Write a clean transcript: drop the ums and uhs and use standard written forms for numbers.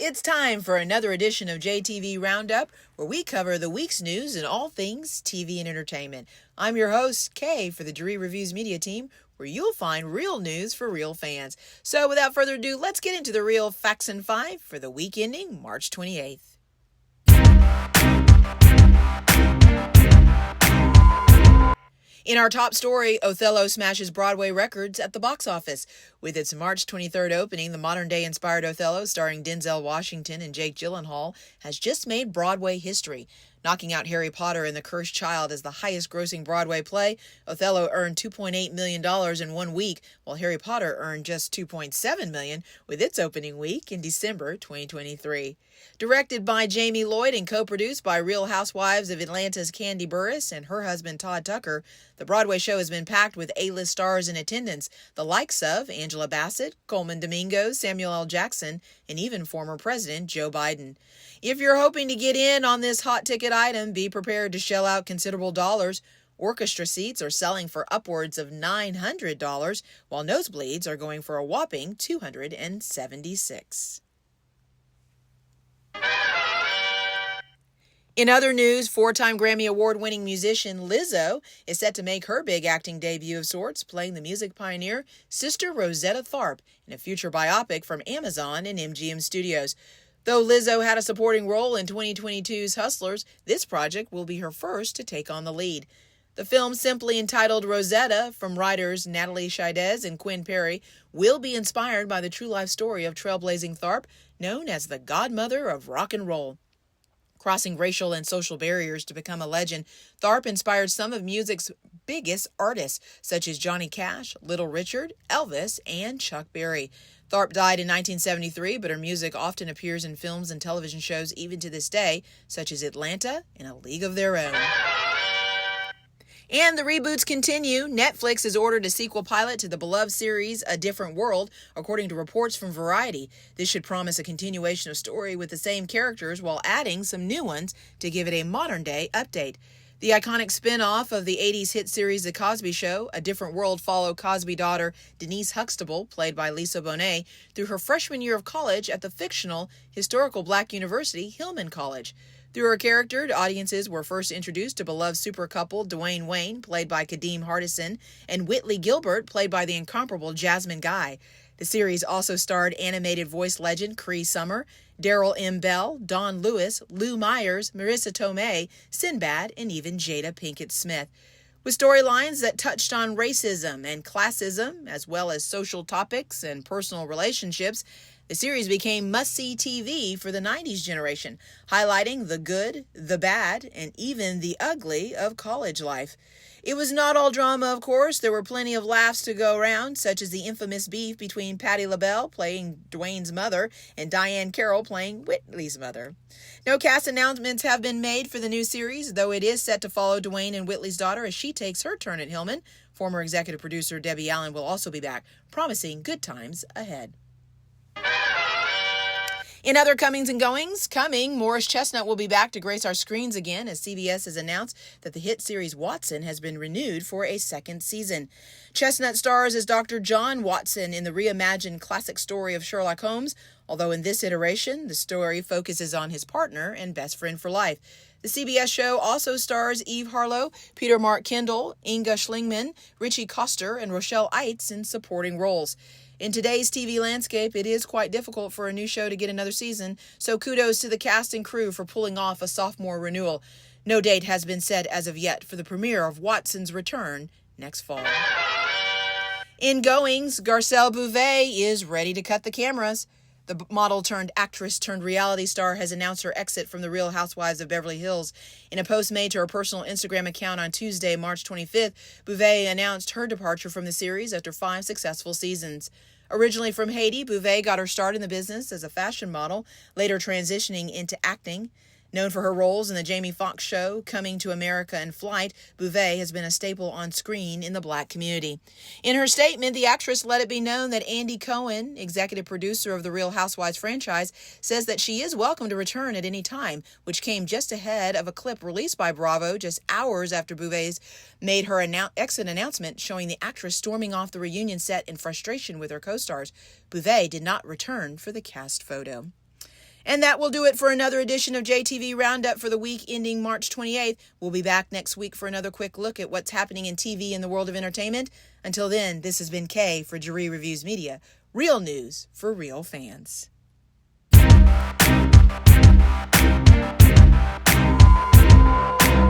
It's time for another edition of JTV Roundup, where we cover the week's news and all things TV and entertainment. I'm your host, Kay, for the Drury Reviews Media Team, where you'll find real news for real fans. So without further ado, let's get into the real facts and five for the week ending March 28th. In our top story, Othello smashes Broadway records at the box office. With its March 23rd opening, the modern-day inspired Othello, starring Denzel Washington and Jake Gyllenhaal, has just made Broadway history. Knocking out Harry Potter and the Cursed Child as the highest-grossing Broadway play, Othello earned $2.8 million in 1 week, while Harry Potter earned just $2.7 million with its opening week in December 2023. Directed by Jamie Lloyd and co-produced by Real Housewives of Atlanta's Candy Burris and her husband Todd Tucker, the Broadway show has been packed with A-list stars in attendance, the likes of Angela Bassett, Coleman Domingo, Samuel L. Jackson, and even former President Joe Biden. If you're hoping to get in on this hot ticket item, be prepared to shell out considerable dollars. Orchestra seats are selling for upwards of $900, while nosebleeds are going for a whopping $276. In other news, four-time Grammy Award-winning musician Lizzo is set to make her big acting debut of sorts, playing the music pioneer Sister Rosetta Tharpe in a future biopic from Amazon and MGM Studios. Though Lizzo had a supporting role in 2022's Hustlers, this project will be her first to take on the lead. The film, simply entitled Rosetta, from writers Natalie Chaidez and Quinn Perry, will be inspired by the true-life story of trailblazing Tharpe, known as the godmother of rock and roll. Crossing racial and social barriers to become a legend, Tharpe inspired some of music's biggest artists, such as Johnny Cash, Little Richard, Elvis, and Chuck Berry. Tharpe died in 1973, but her music often appears in films and television shows even to this day, such as Atlanta and A League of Their Own. And the reboots continue. Netflix has ordered a sequel pilot to the beloved series A Different World, according to reports from Variety. This should promise a continuation of story with the same characters while adding some new ones to give it a modern-day update. The iconic spin-off of the 80s hit series The Cosby Show, A Different World, followed Cosby daughter Denise Huxtable, played by Lisa Bonet, through her freshman year of college at the fictional historical black university Hillman College. Through her character, audiences were first introduced to beloved super couple Dwayne Wayne, played by Kadeem Hardison, and Whitley Gilbert, played by the incomparable Jasmine Guy. The series also starred animated voice legend Cree Summer, Daryl M. Bell, Don Lewis, Lou Myers, Marissa Tomei, Sinbad, and even Jada Pinkett Smith. With storylines that touched on racism and classism, as well as social topics and personal relationships, the series became must-see TV for the 90s generation, highlighting the good, the bad, and even the ugly of college life. It was not all drama, of course. There were plenty of laughs to go around, such as the infamous beef between Patti LaBelle, playing Dwayne's mother, and Diane Carroll, playing Whitley's mother. No cast announcements have been made for the new series, though it is set to follow Dwayne and Whitley's daughter as she takes her turn at Hillman. Former executive producer Debbie Allen will also be back, promising good times ahead. In other comings and goings, Morris Chestnut will be back to grace our screens again as CBS has announced that the hit series Watson has been renewed for a second season. Chestnut stars as Dr. John Watson in the reimagined classic story of Sherlock Holmes, although in this iteration, the story focuses on his partner and best friend for life. The CBS show also stars Eve Harlow, Peter Mark Kendall, Inga Schlingmann, Richie Koster, and Rochelle Eitz in supporting roles. In today's TV landscape, it is quite difficult for a new show to get another season, so kudos to the cast and crew for pulling off a sophomore renewal. No date has been set as of yet for the premiere of Watson's return next fall. In goings, Garcelle Bouvet is ready to cut the cameras. The model-turned-actress-turned-reality star has announced her exit from the Real Housewives of Beverly Hills. In a post made to her personal Instagram account on Tuesday, March 25th, Bouvet announced her departure from the series after 5 successful seasons. Originally from Haiti, Bouvet got her start in the business as a fashion model, later transitioning into acting. Known for her roles in the Jamie Foxx show, Coming to America and Flight, Bouvet has been a staple on screen in the black community. In her statement, the actress let it be known that Andy Cohen, executive producer of the Real Housewives franchise, says that she is welcome to return at any time, which came just ahead of a clip released by Bravo just hours after Bouvet made her exit announcement, showing the actress storming off the reunion set in frustration with her co-stars. Bouvet did not return for the cast photo. And that will do it for another edition of JTV Roundup for the week ending March 28th. We'll be back next week for another quick look at what's happening in TV in the world of entertainment. Until then, this has been Kay for Jaree Reviews Media. Real news for real fans.